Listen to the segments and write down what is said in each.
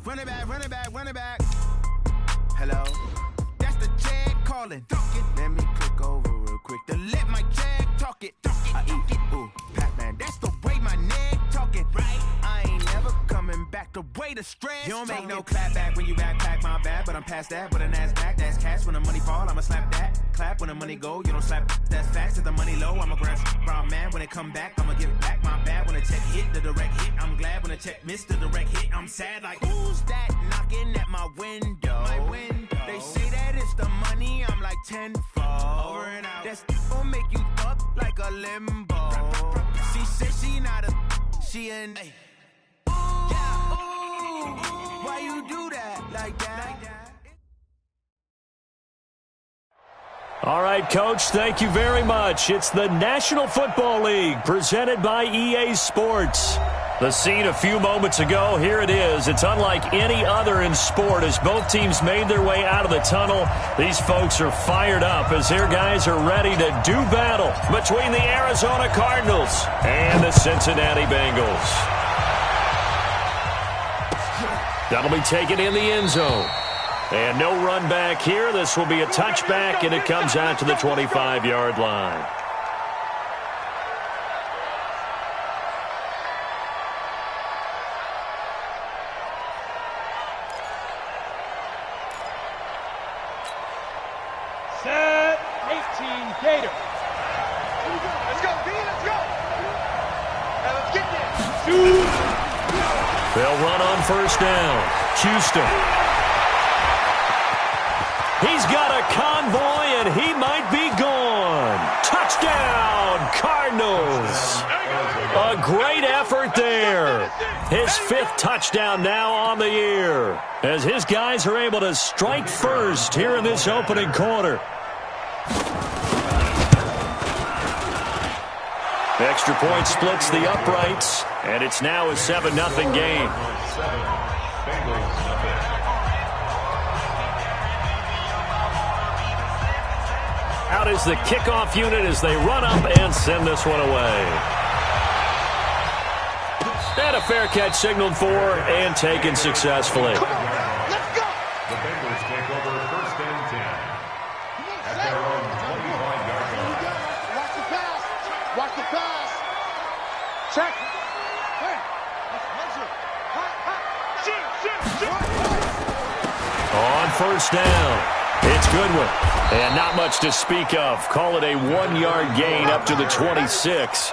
Run it back, run it back, run it back. Hello? That's the Jag calling. Let me click over real quick to let my Jag talk it. I eat it, ooh, Pac-Man. That's the way my neck talking. Right? I ain't never coming back the way the stress. You don't make no clap back when you backpack, my bad, but I'm past that. But a NASDAQ, that's cash. When the money fall, I'ma slap that. Clap when the money go, you don't slap. That's facts. If the money low, I'ma grab brown man. When it come back, I'ma give it back. My bad when the check hit, the direct hit. I'm glad when the check missed the direct hit. I'm sad like, who's that knocking at my window? They say that it's the money, I'm like tenfold. Over and out. That's gon' make you up like a limbo. She said she not a, she an. Ooh, why you do that like that? All right, Coach, thank you very much. It's the National Football League presented by EA Sports. The scene a few moments ago, here it is. It's unlike any other in sport as both teams made their way out of the tunnel. These folks are fired up as their guys are ready to do battle between the Arizona Cardinals and the Cincinnati Bengals. That'll be taken in the end zone. And no run back here. This will be a touchback, and it comes out to the 25-yard line. Set 18 Gator. Let's go, B, let's go. Now let's get there. They'll run on first down. Houston. He's got a convoy, and he might be gone. Touchdown, Cardinals. A great effort there. His 5th touchdown now on the year as his guys are able to strike first here in this opening quarter. Extra point splits the uprights, and it's now a 7-0 game. Out is the kickoff unit as they run up and send this one away. And a fair catch signaled for and taken successfully. Come on, let's go. The Bengals take over first and 10 at their own 25-yard line. Watch the pass. Watch the pass. Check. Hey. On first down, it's Goodwin. And not much to speak of. Call it a 1-yard gain up to the 26.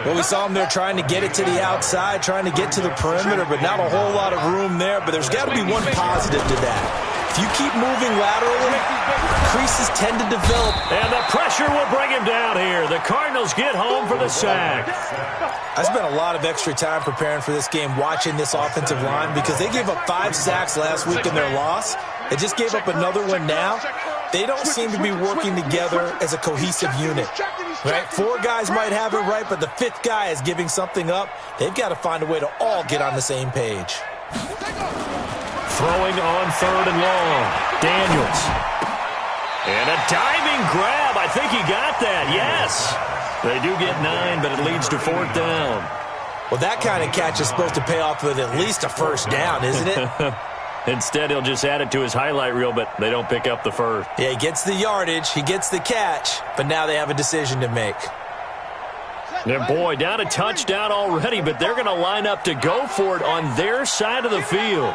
Well, we saw him there trying to get it to the outside, trying to get to the perimeter, but not a whole lot of room there. But there's got to be one positive to that. If you keep moving laterally, creases tend to develop. And the pressure will bring him down here. The Cardinals get home for the sack. I spent a lot of extra time preparing for this game watching this offensive line because they gave up 5 sacks last week in their loss. They just gave up another one now. They don't seem to be working together as a cohesive unit. Right? 4 guys might have it right, but the 5th guy is giving something up. They've got to find a way to all get on the same page. Throwing on 3rd and long. Daniels. And a diving grab. I think he got that. Yes. They do get 9, but it leads to 4th down. Well, that kind of catch is supposed to pay off with at least a first down, isn't it? Instead, he'll just add it to his highlight reel, but they don't pick up the first. Yeah, he gets the yardage, he gets the catch, but now they have a decision to make. And boy, down a touchdown already, but they're going to line up to go for it on their side of the field.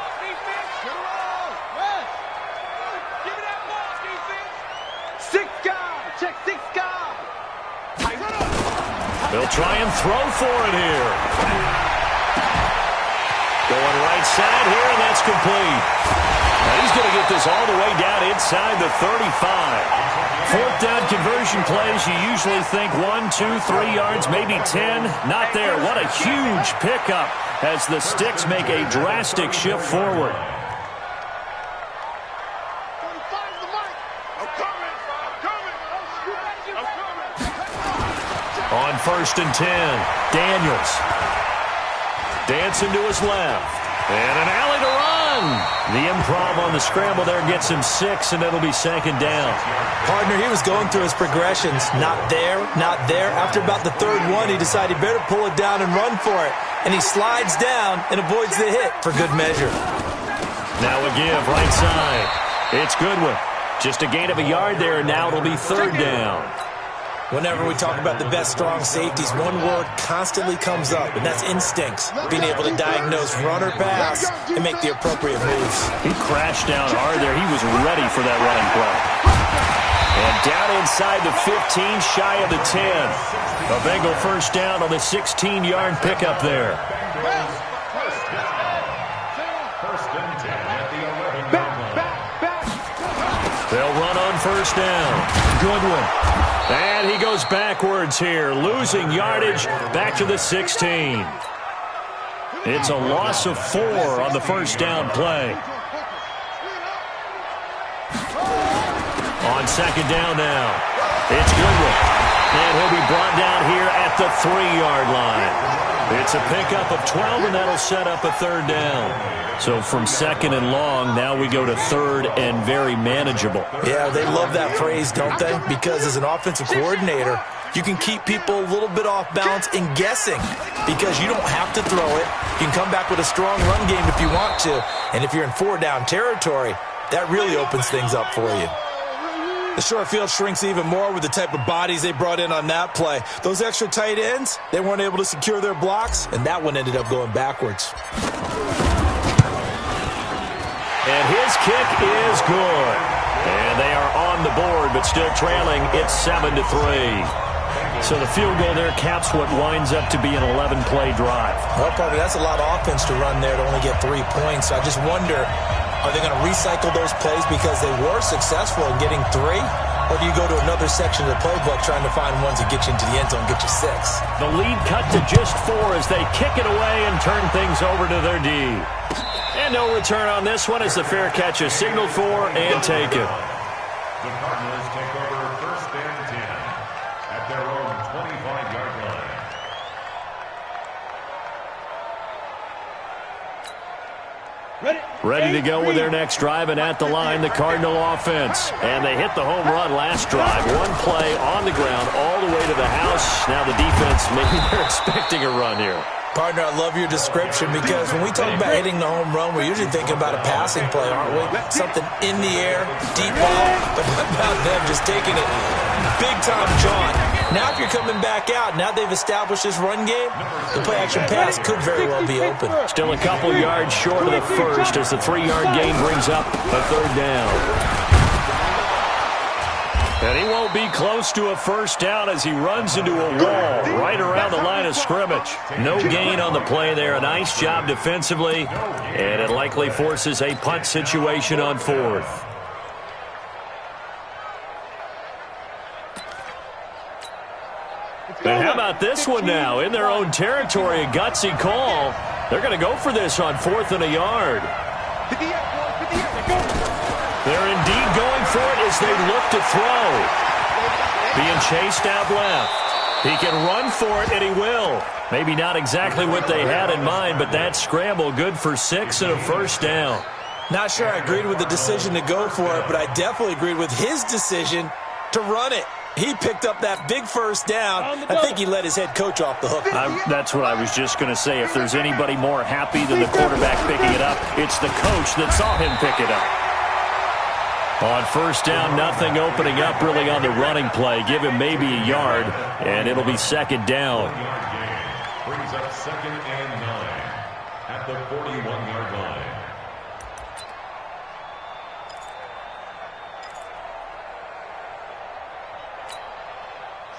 They'll try and throw for it here. Going right side here, and that's complete. Now he's going to get this all the way down inside the 35. 4th down conversion plays, you usually think 1, 2, 3 yards, maybe 10. Not there. What a huge pickup as the Sticks make a drastic shift forward. On 1st and 10, Daniels. Dancing to his left. And an alley to run. The improv on the scramble there gets him 6, and it'll be 2nd down. Partner, he was going through his progressions. Not there, not there. After about the 3rd one, he decided he better pull it down and run for it. and he slides down and avoids the hit for good measure. Now a give, right side. It's Goodwin. Just a gain of a yard there, and now it'll be third down. Whenever we talk about the best strong safeties, one word constantly comes up, and that's instincts. Being able to diagnose run or pass and make the appropriate moves. He crashed down hard there. He was ready for that running play. And down inside the 15, shy of the 10. A Bengal first down on the 16-yard pickup there. First and 10 at the 11-yard line. They'll run on first down. Goodwin. And he goes backwards here, losing yardage back to the 16. It's a loss of 4 on the first down play. On second down now, it's Goodwin. And he'll be brought down here at the 3-yard line. It's a pickup of 12, and that'll set up a third down. So from second and long, now we go to third and very manageable. Yeah, they love that phrase, don't they? Because as an offensive coordinator, you can keep people a little bit off balance and guessing because you don't have to throw it. You can come back with a strong run game if you want to. And if you're in 4-down territory, that really opens things up for you. The short field shrinks even more with the type of bodies they brought in on that play. Those extra tight ends, they weren't able to secure their blocks, and that one ended up going backwards. And his kick is good. And they are on the board, but still trailing. It's 7-3. So the field goal there caps what winds up to be an 11-play drive. Well, partner, that's a lot of offense to run there to only get 3 points. So I just wonder, are they going to recycle those plays because they were successful in getting 3? Or do you go to another section of the playbook trying to find ones that get you into the end zone, get you 6? The lead cut to just 4 as they kick it away and turn things over to their D. And no return on this one as the fair catch is signaled for and taken. The Cardinals take over first and 10 at their own 25-yard line. Ready to go with their next drive, and at the line, the Cardinal offense. And they hit the home run last drive. One play on the ground all the way to the house. Now the defense, maybe they're expecting a run here. Partner, I love your description because when we talk about hitting the home run, we're usually thinking about a passing play, aren't we? Something in the air, deep ball, but what about them just taking it big-time jaunt? Now if you're coming back out, now they've established this run game, the play-action pass could very well be open. Still a couple yards short of the first as the 3-yard gain brings up a third down. And he won't be close to a first down as he runs into a wall right around the line of scrimmage. No gain on the play there. A nice job defensively, and it likely forces a punt situation on 4th. And how about this one now? In their own territory, a gutsy call. They're going to go for this on 4th and a yard. They're indeed going for it as they look to throw. Being chased out left. He can run for it, and he will. Maybe not exactly what they had in mind, but that scramble good for 6 and a first down. Not sure I agreed with the decision to go for it, but I definitely agreed with his decision to run it. He picked up that big first down. I think he let his head coach off the hook. That's what I was just going to say. If there's anybody more happy than the quarterback picking it up, it's the coach that saw him pick it up. On first down, nothing opening up really on the running play. Give him maybe a yard, and it'll be second down. Brings up 2nd and 9 at the 41-yard line.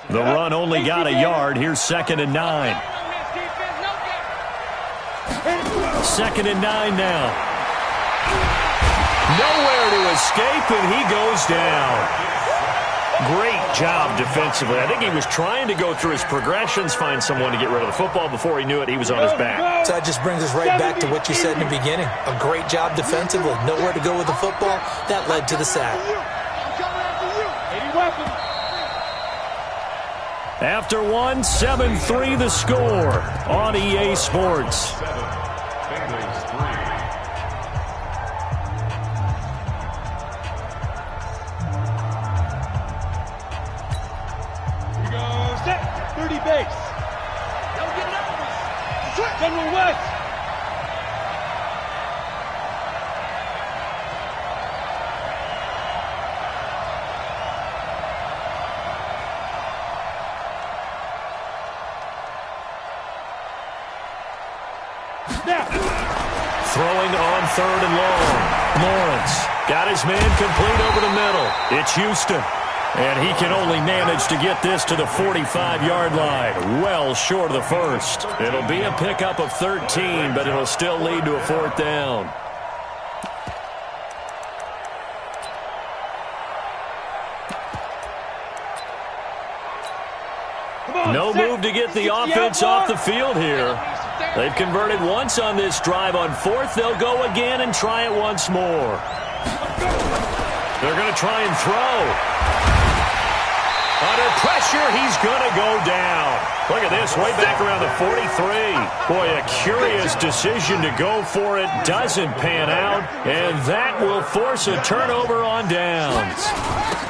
The run only got a yard. Here's 2nd and 9. 2nd and 9 now. Nowhere to escape, and he goes down. Great job defensively. I think he was trying to go through his progressions, find someone to get rid of the football. Before he knew it, he was on his back. So that just brings us right back to what you said in the beginning. A great job defensively. Nowhere to go with the football. That led to the sack. After one, 7-3 the score on EA Sports. Bengals 3. Set, 30 base. Don't get nervous. Switch. General West. Throwing on 3rd and long. Lawrence got his man complete over the middle. It's Houston. And he can only manage to get this to the 45-yard line. Well short of the first. It'll be a pickup of 13, but it'll still lead to a 4th down. No move to get the offense off the field here. They've converted once on this drive. On 4th, they'll go again and try it once more. They're going to try and throw. Under pressure, he's going to go down. Look at this, way back around the 43. Boy, a curious decision to go for it. Doesn't pan out, and that will force a turnover on downs.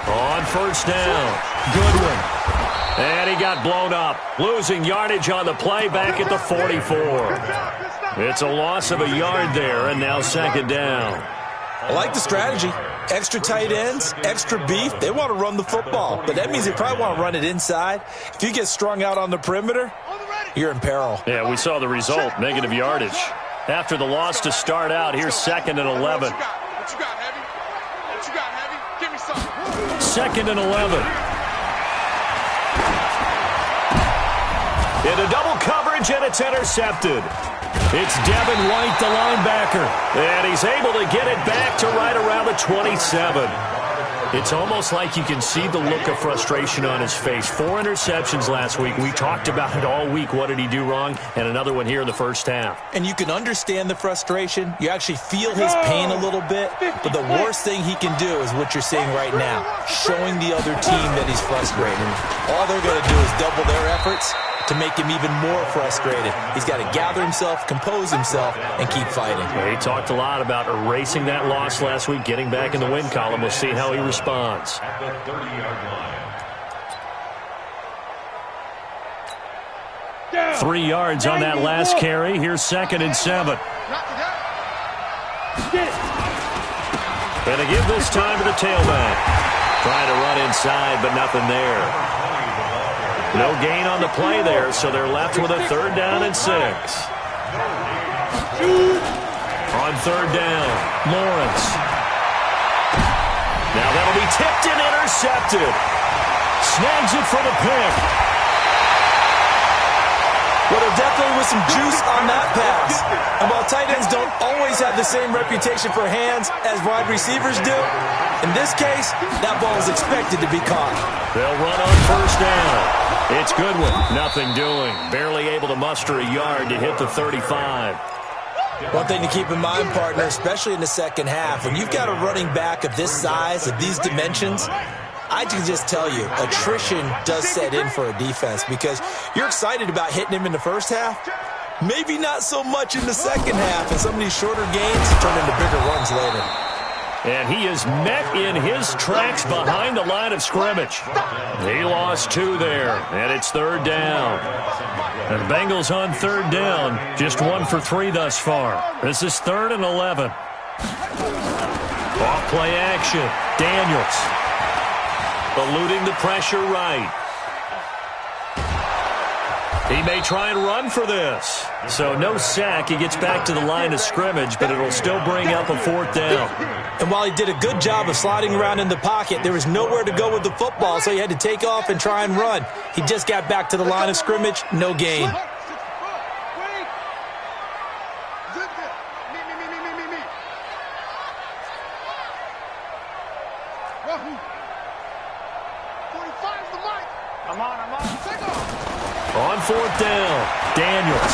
On 1st down, Goodwin. And he got blown up, losing yardage on the play back at the 44. It's a loss of a yard there, and now 2nd down. I like the strategy. Extra tight ends, extra beef. They want to run the football, but that means they probably want to run it inside. If you get strung out on the perimeter, you're in peril. Yeah, we saw the result, negative yardage. After the loss to start out, here's 2nd and 11. What you got, Heavy? What you got, Heavy? Give me something. 2nd and 11. Into double coverage, and it's intercepted. It's Devin White, the linebacker, and he's able to get it back to right around the 27. It's almost like you can see the look of frustration on his face. 4 interceptions last week. We talked about it all week. What did he do wrong? And another one here in the first half. And you can understand the frustration. You actually feel his pain a little bit. But the worst thing he can do is what you're seeing right now, showing the other team that he's frustrated. All they're going to do is double their efforts to make him even more frustrated. He's got to gather himself, compose himself, and keep fighting. He talked a lot about erasing that loss last week, getting back in the win column. We'll see how he responds. At the 30-yard line. 3 yards on that last carry. Here's 2nd and 7. Gonna give this time to the tailback. Trying to run inside, but nothing there. No gain on the play there, so they're left with a 3rd down and 6. On 3rd down, Lawrence. Now that'll be tipped and intercepted. Snags it for the pick. Well, there definitely was some juice on that pass. And while tight ends don't always have the same reputation for hands as wide receivers do, in this case, that ball is expected to be caught. They'll run on 1st down. It's Goodwin. Nothing doing. Barely able to muster a yard to hit the 35. One thing to keep in mind, partner, especially in the second half, when you've got a running back of this size, of these dimensions, I can just tell you, attrition does set in for a defense because you're excited about hitting him in the first half. Maybe not so much in the second half, and some of these shorter gains turn into bigger runs later. And he is met in his tracks behind the line of scrimmage. He lost 2 there, and it's 3rd down. And Bengals on 3rd down, just 1 for 3 thus far. This is 3rd and 11. Off play action, Daniels. Eluding the pressure right. He may try and run for this. So no sack. He gets back to the line of scrimmage, but it'll still bring up a 4th down. And while he did a good job of sliding around in the pocket, there was nowhere to go with the football, so he had to take off and try and run. He just got back to the line of scrimmage, no gain. On 4th down, Daniels.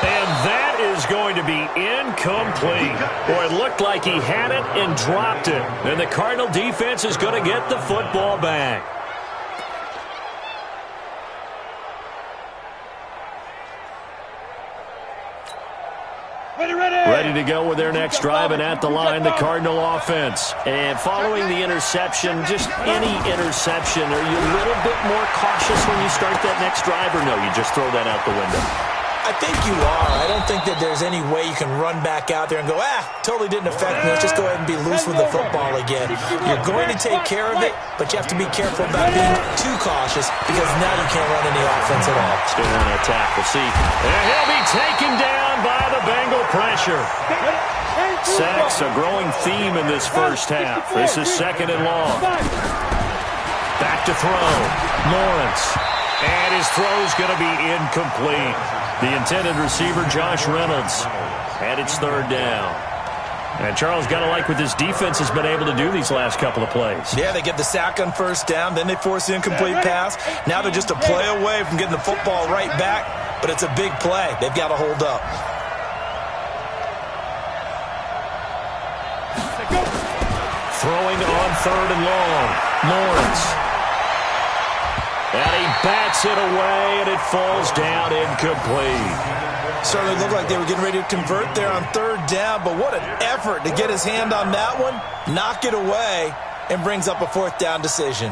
And that is going to be incomplete. Boy, it looked like he had it and dropped it. And the Cardinal defense is going to get the football back. Ready to go with their next drive, and at the line, the Cardinal offense. And following the interception, just any interception, are you a little bit more cautious when you start that next drive, or no, you just throw that out the window? I think you are. I don't think that there's any way you can run back out there and go, totally didn't affect me. Let's just go ahead and be loose with the football again. You're going to take care of it, but you have to be careful about being too cautious because now you can't run any offense at all. Still on attack. We'll see. And he'll be taken down by the Bengal pressure. Sacks, a growing theme in this first half. This is 2nd and long. Back to throw. Lawrence. And his throw's going to be incomplete. The intended receiver, Josh Reynolds. And it's 3rd down. And Charles, got to like what this defense has been able to do these last couple of plays. Yeah, they get the sack on 1st down, then they force the incomplete pass. Now they're just a play away from getting the football right back, but it's a big play. They've got to hold up. Throwing on 3rd and long. Lawrence. And he bats it away, and it falls down incomplete. Certainly looked like they were getting ready to convert there on 3rd down, but what an effort to get his hand on that one, knock it away, and brings up a 4th down decision.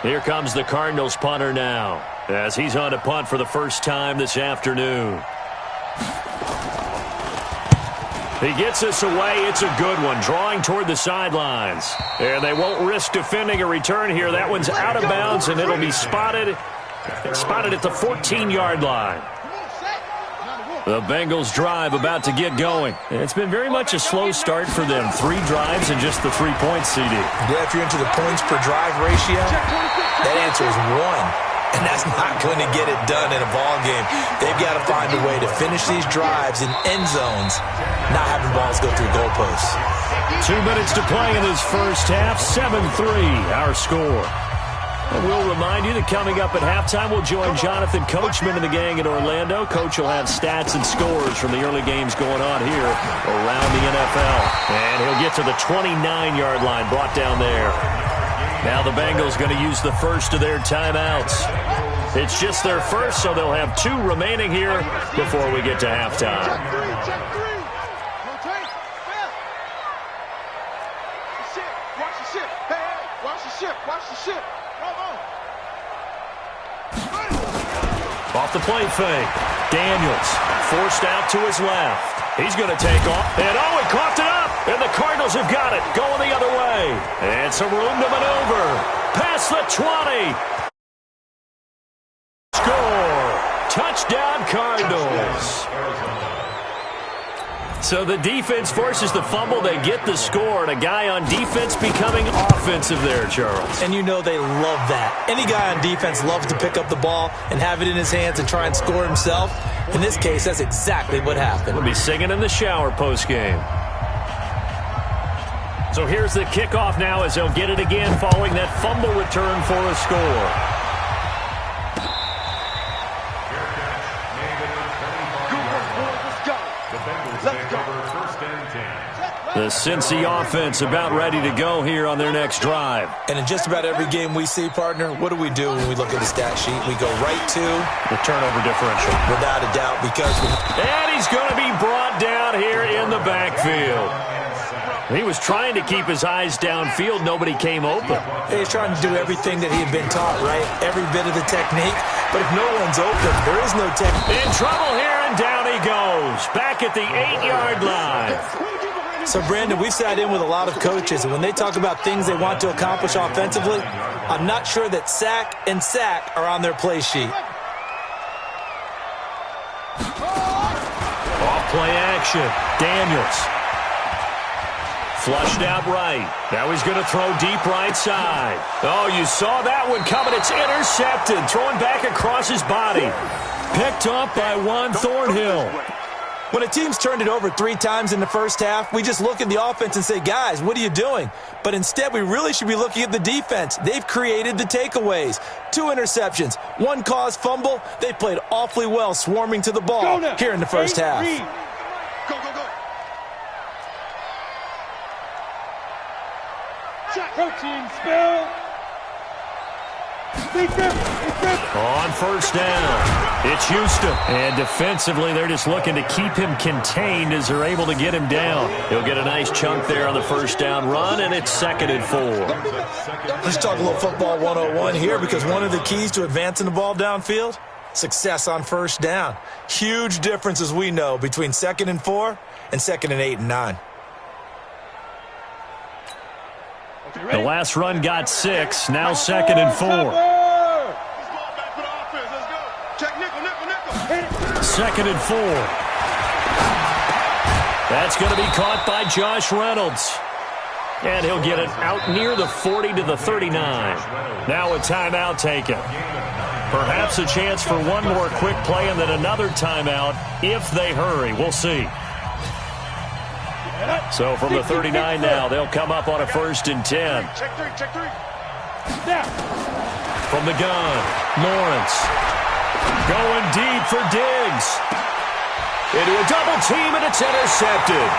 Here comes the Cardinals punter now, as he's on to punt for the first time this afternoon. He gets this away. It's a good one, drawing toward the sidelines. And they won't risk defending a return here. That one's out of bounds, and it'll be spotted at the 14-yard line. The Bengals drive about to get going. It's been very much a slow start for them. 3 drives and just the 3 points, CD. Yeah, if you're into the points per drive ratio, that answer is 1. And that's not going to get it done in a ball game. They've got to find a way to finish these drives in end zones, not having balls go through goalposts. 2 minutes to play in this first half. 7-3, our score. And we'll remind you that coming up at halftime, we'll join Jonathan Coachman and the gang in Orlando. Coach will have stats and scores from the early games going on here around the NFL. And he'll get to the 29-yard line, brought down there. Now the Bengals going to use the first of their timeouts. It's just their first, so they'll have 2 remaining here before we get to halftime. Off the play fake. Daniels forced out to his left. He's going to take off. And he coughed it up. And the Cardinals have got it. Going the other way. And some room to maneuver. Past the 20. Score. Touchdown, Cardinals. So the defense forces the fumble. They get the score. And a guy on defense becoming offensive there, Charles. And you know they love that. Any guy on defense loves to pick up the ball and have it in his hands and try and score himself. In this case, that's exactly what happened. We'll be singing in the shower postgame. So here's the kickoff now as they'll get it again following that fumble return for a score. The Cincy offense about ready to go here on their next drive. And in just about every game we see, partner, what do we do when we look at the stat sheet? We go right to the turnover differential. Without a doubt, because and he's going to be brought down here in the backfield. He was trying to keep his eyes downfield. Nobody came open. He's trying to do everything that he had been taught, right? Every bit of the technique. But if no one's open, there is no technique. In trouble here, and down he goes. Back at the 8-yard line. So, Brandon, we've sat in with a lot of coaches, and when they talk about things they want to accomplish offensively, I'm not sure that sack and sack are on their play sheet. Off play action. Daniels. Flushed out right. Now he's going to throw deep right side. Oh, you saw that one coming. It's intercepted. Throwing back across his body. Picked up by Juan Thornhill. When a team's turned it over 3 times in the first half, we just look at the offense and say, guys, what are you doing? But instead, we really should be looking at the defense. They've created the takeaways. 2 interceptions, 1 caused fumble. They played awfully well swarming to the ball here in the first half. Go, go, go. Protein spill. On first down, it's Houston. And defensively, they're just looking to keep him contained as they're able to get him down. He'll get a nice chunk there on the first down run, and it's 2nd and 4. Let's talk a little football 101 here, because one of the keys to advancing the ball downfield, success on first down. Huge difference, as we know, between 2nd and 4 and 2nd and 8 and 9. The last run got 6, now 2nd and 4. 2nd and 4. That's going to be caught by Josh Reynolds. And he'll get it out near the 40 to the 39. Now a timeout taken. Perhaps a chance for one more quick play and then another timeout if they hurry. We'll see. So from the 39 now, they'll come up on a 1st and 10. From the gun, Lawrence. Going deep for Diggs. Into a double team, and it's intercepted.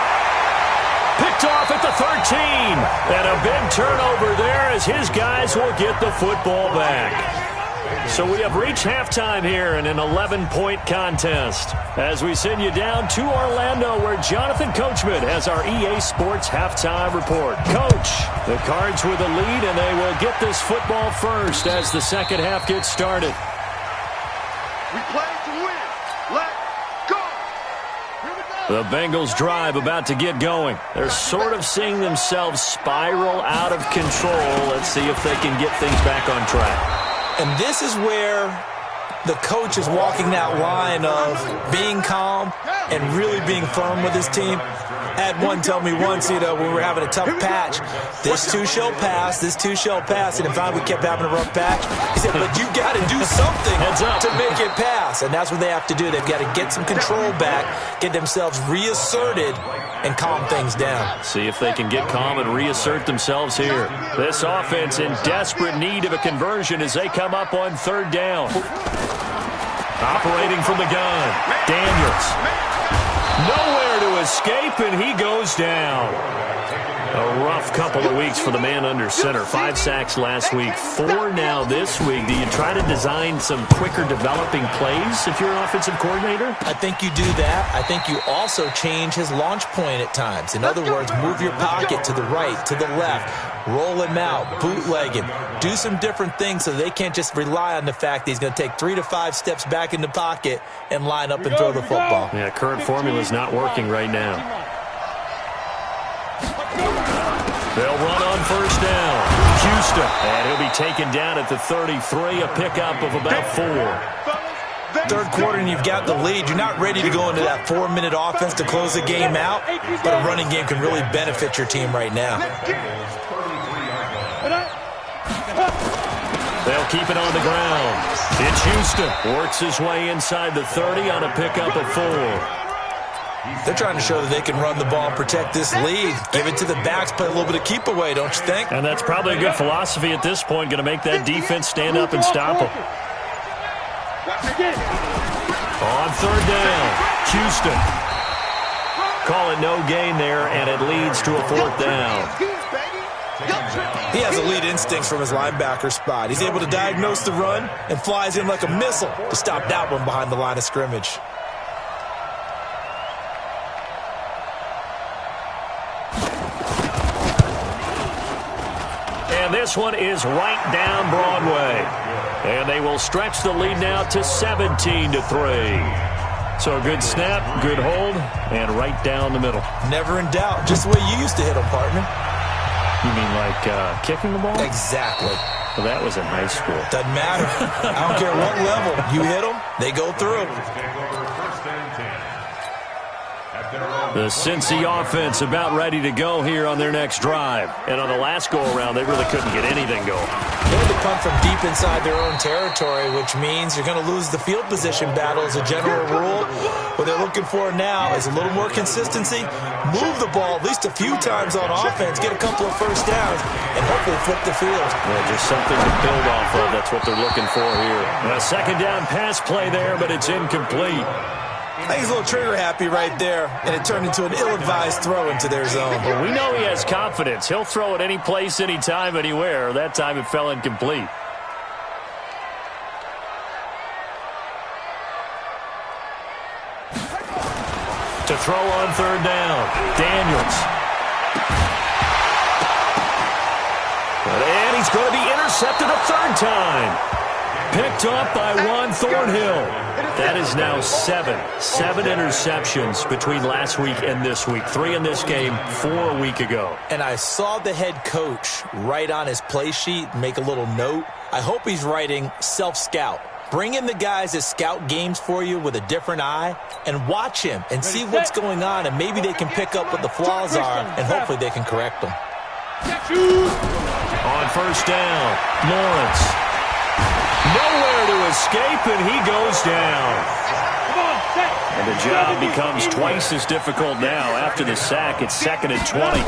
Picked off at the 13. And a big turnover there as his guys will get the football back. So we have reached halftime here in an 11-point contest as we send you down to Orlando, where Jonathan Coachman has our EA Sports halftime report. Coach, the Cards with a lead, and they will get this football first as the second half gets started. We play to win. Let's go. Here we go. The Bengals drive about to get going. They're sort of seeing themselves spiral out of control. Let's see if they can get things back on track. And this is where the coach is walking that line of being calm and really being firm with his team. I had one tell me once, when we were having a tough patch, this too shall pass, this too shall pass. And in fact, we kept having a rough patch. He said, but you got to do something to make it pass. And that's what they have to do. They've got to get some control back, get themselves reasserted, and calm things down. See if they can get calm and reassert themselves here. This offense in desperate need of a conversion as they come up on 3rd down. Operating from the gun, Daniels. Nowhere to escape, and he goes down. A rough couple of weeks for the man under center. 5 sacks last week, 4 now this week. Do you try to design some quicker developing plays if you're an offensive coordinator? I think you do that. I think you also change his launch point at times. In other words, move your pocket to the right, to the left, roll him out, bootleg him. Do some different things so they can't just rely on the fact that he's going to take 3 to 5 steps back in the pocket and line up and throw the football. Yeah, current formula is not working right now. They'll run on first down. Houston. And he'll be taken down at the 33, a pickup of about 4. Third quarter and you've got the lead. You're not ready to go into that 4-minute offense to close the game out, but a running game can really benefit your team right now. They'll keep it on the ground. It's Houston. Works his way inside the 30 on a pickup of 4. They're trying to show that they can run the ball and protect this lead. Give it to the backs, play a little bit of keep away, don't you think? And that's probably a good philosophy at this point, going to make that defense stand up and stop them. On 3rd down, Houston. Call it no gain there, and it leads to a 4th down. He has elite instincts from his linebacker spot. He's able to diagnose the run and flies in like a missile to stop that one behind the line of scrimmage. And this one is right down Broadway. And they will stretch the lead now to 17-3. So a good snap, good hold, and right down the middle. Never in doubt. Just the way you used to hit them, partner. You mean like kicking the ball? Exactly. Well, that was in high school. Doesn't matter. I don't care what level. You hit them, they go through. The Cincy offense about ready to go here on their next drive. And on the last go-around, they really couldn't get anything going. They had to punt from deep inside their own territory, which means you're going to lose the field position battle as a general rule. What they're looking for now is a little more consistency, move the ball at least a few times on offense, get a couple of first downs, and hopefully flip the field. Yeah, just something to build off of. That's what they're looking for here. A second down pass play there, but it's incomplete. I think he's a little trigger happy right there, and it turned into an ill-advised throw into their zone. Well, we know he has confidence. He'll throw it any place, any time, anywhere. That time it fell incomplete. To throw on third down. Daniels. And he's going to be intercepted a third time. Picked off by Juan Thornhill. That is now seven interceptions between last week and this week. 3 in this game, 4 a week ago. And I saw the head coach write on his play sheet, make a little note. I hope he's writing self-scout. Bring in the guys that scout games for you with a different eye and watch him and see what's going on, and maybe they can pick up what the flaws are, and hopefully they can correct them. On first down, Lawrence. Nowhere to escape, and he goes down. And the job becomes twice as difficult now. After the sack, it's 2nd and 20.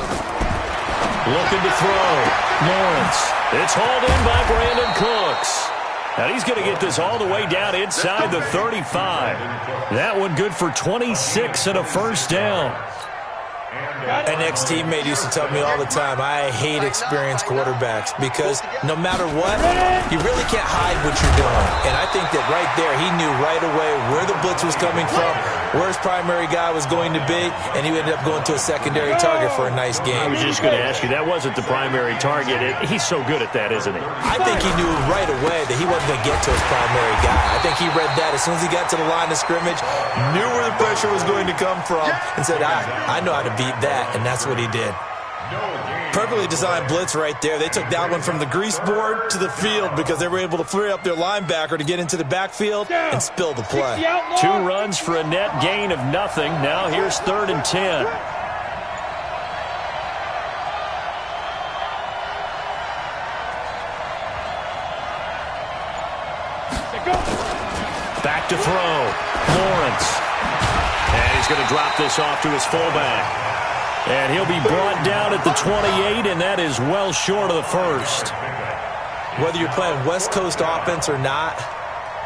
Looking to throw. Lawrence. It's hauled in by Brandon Cooks. And he's going to get this all the way down inside the 35. That one good for 26 and a first down. An ex-teammate used to tell me all the time, I hate experienced quarterbacks because no matter what, you really can't hide what you're doing. And I think that right there, he knew right away where the blitz was coming from, where his primary guy was going to be, and he ended up going to a secondary target for a nice game. I was just going to ask you, that wasn't the primary target. He's so good at that, isn't he? I think he knew right away that he wasn't going to get to his primary guy. I think he read that as soon as he got to the line of scrimmage, knew where the pressure was going to come from, and said, I know how to beat that. And that's what he did. Perfectly designed blitz right there. They took that one from the grease board to the field because they were able to free up their linebacker to get into the backfield and spill the play. 2 runs for a net gain of nothing. Now here's 3rd and 10. Back to throw. Lawrence. And he's going to drop this off to his fullback. And he'll be brought down at the 28, and that is well short of the first. Whether you're playing West Coast offense or not,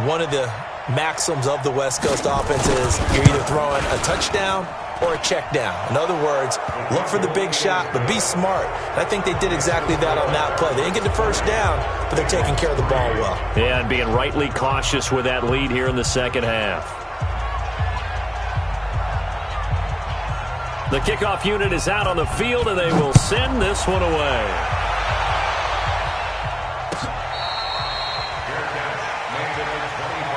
one of the maxims of the West Coast offense is you're either throwing a touchdown or a check down. In other words, look for the big shot, but be smart. And I think they did exactly that on that play. They didn't get the first down, but they're taking care of the ball well. Yeah, and being rightly cautious with that lead here in the second half. The kickoff unit is out on the field, and they will send this one away.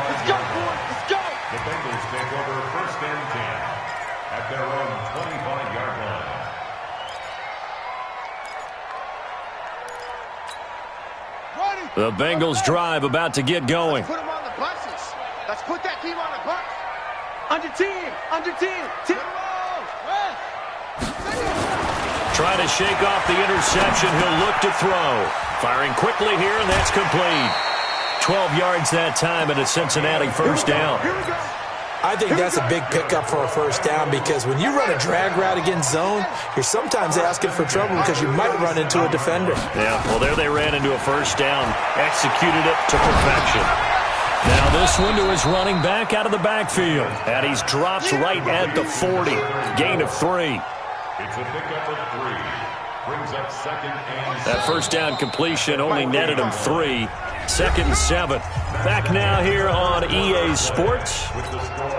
Let's go, boys. Let's go. The Bengals take over 1st and 10 at their own 25-yard line. The Bengals drive about to get going. Put them on the buses. Let's put that team on the bus. Under team. Trying to shake off the interception. He'll look to throw. Firing quickly here, and that's complete. 12 yards that time, and a Cincinnati first down. I think that's a big pickup for a first down because when you run a drag route against zone, you're sometimes asking for trouble because you might run into a defender. Yeah, well, there they ran into a first down. Executed it to perfection. Now this one to his running back out of the backfield. And he's dropped right at the 40. Gain of 3. It's a pickup of 3. Brings up 2nd and 7. That first down completion only netted him 3. 2nd and 7. Back now here on EA Sports.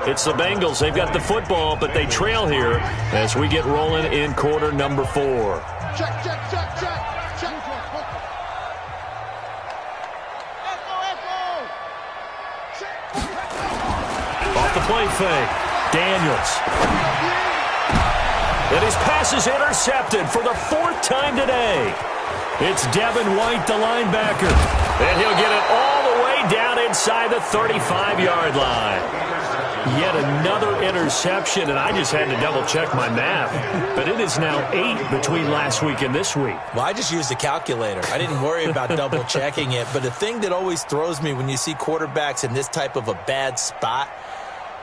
It's the Bengals. They've got the football, but they trail here as we get rolling in quarter number 4. Check. Off the play fake. Daniels. And his pass is intercepted for the 4th time today. It's Devin White, the linebacker. And he'll get it all the way down inside the 35-yard line. Yet another interception, and I just had to double-check my math. But it is now 8 between last week and this week. Well, I just used a calculator. I didn't worry about double-checking it. But the thing that always throws me when you see quarterbacks in this type of a bad spot,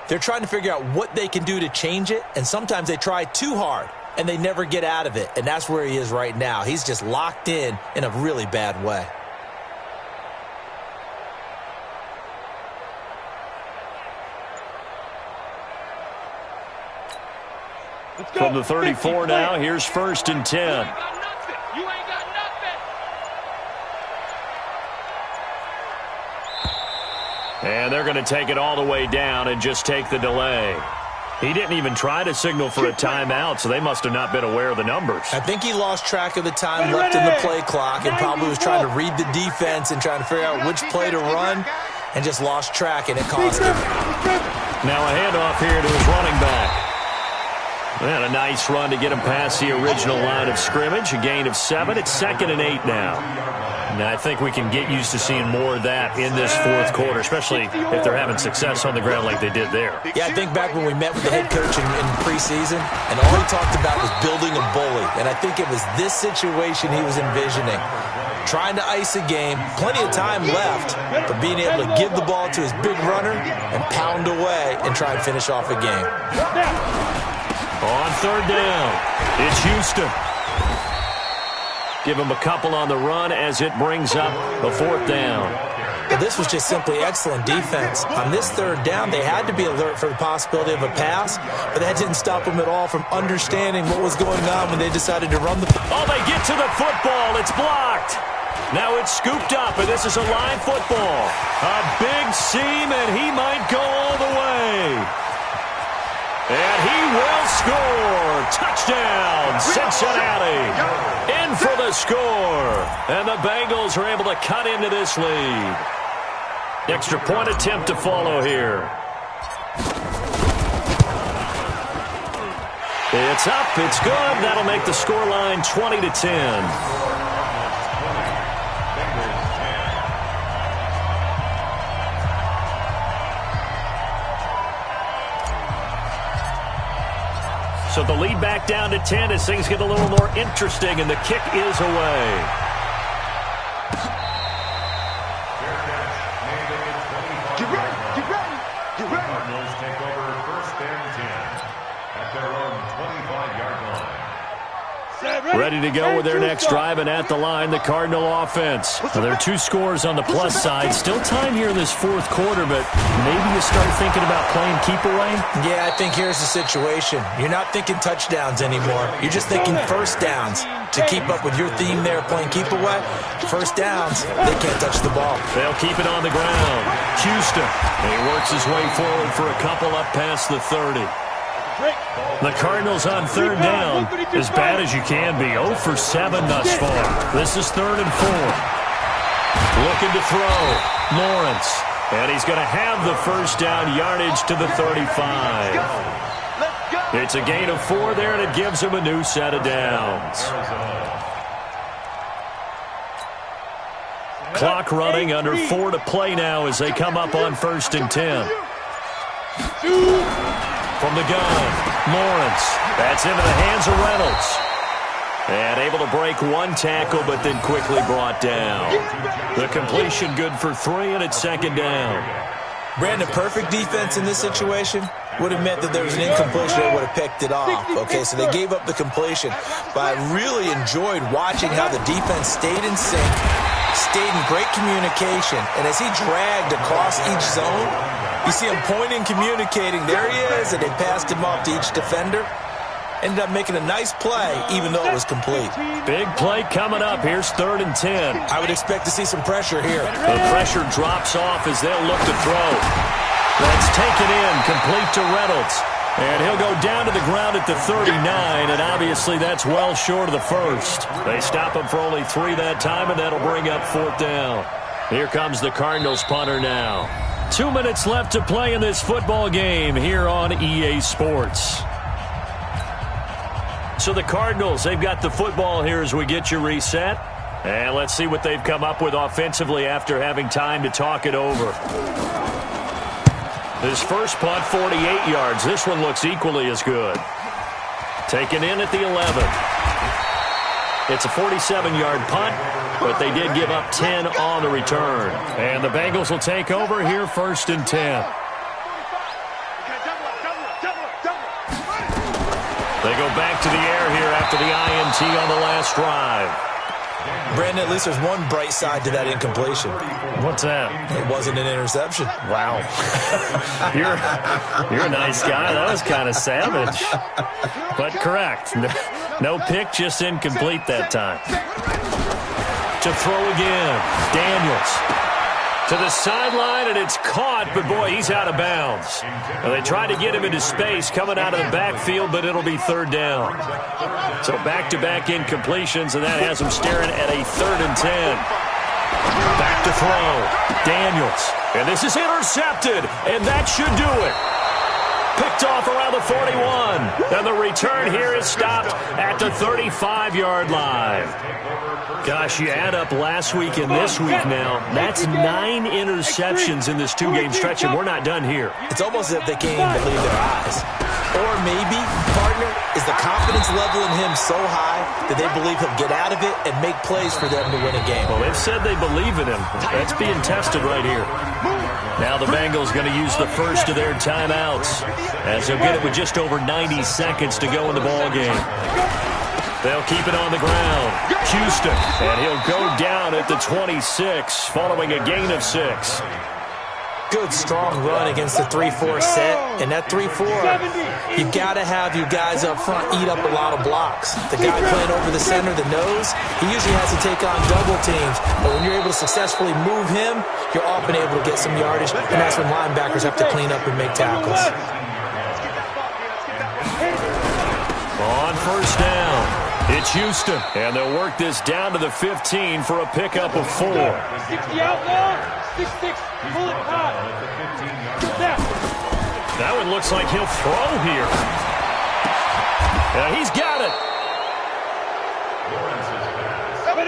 they're trying to figure out what they can do to change it, and sometimes they try too hard, and they never get out of it, and that's where he is right now. He's just locked in a really bad way. From the 34 now, here's 1st and 10. And they're going to take it all the way down and just take the delay. He didn't even try to signal for a timeout, so they must have not been aware of the numbers. I think he lost track of the time left in the play clock and probably was trying to read the defense and trying to figure out which play to run and just lost track, and it cost him. Now a handoff here to his running back. And a nice run to get him past the original line of scrimmage. A gain of 7. It's 2nd and 8 now. Now, I think we can get used to seeing more of that in this fourth quarter, especially if they're having success on the ground like they did there. Yeah, I think back when we met with the head coach in preseason, and all he talked about was building a bully. And I think it was this situation he was envisioning. Trying to ice a game, plenty of time left, but being able to give the ball to his big runner and pound away and try and finish off a game. On 3rd down, it's Houston. Give him a couple on the run as it brings up a 4th down. But this was just simply excellent defense. On this 3rd down, they had to be alert for the possibility of a pass, but that didn't stop them at all from understanding what was going on when they decided to run the football. Oh, they get to the football. It's blocked. Now it's scooped up, and this is a line football. A big seam, and he might go all the way. And he will score. Touchdown, Cincinnati. In for the score. And the Bengals are able to cut into this lead. Extra point attempt to follow here. It's up. It's good. That'll make the scoreline 20-10. So the lead back down to 10 as things get a little more interesting, and the kick is away. Get ready, get ready, get ready. Cardinals take over 1st and 10 at their own 25-yard line. Ready to go with their next drive, and at the line, the Cardinal offense. Now, there are 2 scores on the plus side. Still time here in this fourth quarter, but maybe you start thinking about playing keep away? Yeah, I think here's the situation. You're not thinking touchdowns anymore. You're just thinking first downs. To keep up with your theme there, playing keep away, first downs, they can't touch the ball. They'll keep it on the ground. Houston, and he works his way forward for a couple up past the 30. The Cardinals on 3rd down, as bad as you can be. 0 for 7 thus far. This is 3rd and 4. Looking to throw. Lawrence. And he's going to have the first down, yardage to the 35. It's a gain of 4 there, and it gives him a new set of downs. Clock running, under 4 to play now as they come up on 1st and 10. From the gun, Lawrence. That's into the hands of Reynolds. And able to break 1 tackle, but then quickly brought down. The completion good for 3, and it's 2nd down. Brandon, perfect defense in this situation would have meant that there was an incompletion that would have picked it off. Okay, so they gave up the completion. But I really enjoyed watching how the defense stayed in sync, stayed in great communication, and as he dragged across each zone, you see him pointing, communicating. There he is, and they passed him off to each defender. Ended up making a nice play, even though it was complete. Big play coming up. Here's 3rd and 10. I would expect to see some pressure here. The pressure drops off as they'll look to throw. That's taken in, complete to Reynolds. And he'll go down to the ground at the 39, and obviously that's well short of the first. They stop him for only 3 that time, and that'll bring up 4th down. Here comes the Cardinals punter now. 2 minutes left to play in this football game here on EA Sports. So the Cardinals, they've got the football here as we get you reset. And let's see what they've come up with offensively after having time to talk it over. His first punt, 48 yards. This one looks equally as good. Taken in at the 11. It's a 47-yard punt, but they did give up 10 on the return. And the Bengals will take over here 1st and 10. They go back to the air here after the INT on the last drive. Brandon, at least there's one bright side to that incompletion. What's that? It wasn't an interception. Wow. You're a nice guy. That was kind of savage. But correct. No pick, just incomplete that time. To throw again. Daniels. To the sideline, and it's caught, but boy, he's out of bounds. Well, they tried to get him into space coming out of the backfield, but it'll be third down. So back-to-back incompletions, and that has him staring at a 3rd and 10. Back to throw. Daniels. And this is intercepted, and that should do it. Picked off around the 41. And the return here is stopped at the 35-yard line. Gosh, you add up last week and this week now. That's 9 interceptions in this 2-game stretch, and we're not done here. It's almost as if they can't even believe their eyes. Or maybe, partner, is the confidence level in him so high that they believe he'll get out of it and make plays for them to win a game. Well, they've said they believe in him. That's being tested right here. Now the Bengals going to use the first of their timeouts, as they'll get it with just over 90 seconds to go in the ballgame. They'll keep it on the ground. Houston, and he'll go down at the 26 following a gain of 6. Good, strong run against the 3-4 set. And that 3-4, you got to have you guys up front eat up a lot of blocks. The guy playing over the center, the nose, he usually has to take on double teams. But when you're able to successfully move him, you're often able to get some yardage. And that's when linebackers have to clean up and make tackles. On first down, it's Houston. And they'll work this down to the 15 for a pickup of 4. 60 outlaw, 6-6, pull it high. That one looks like he'll throw here. Yeah, he's got it.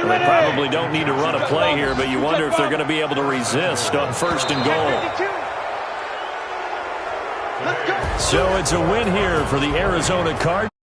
They probably don't need to run a play here, but you wonder if they're going to be able to resist on 1st and goal. So it's a win here for the Arizona Cardinals.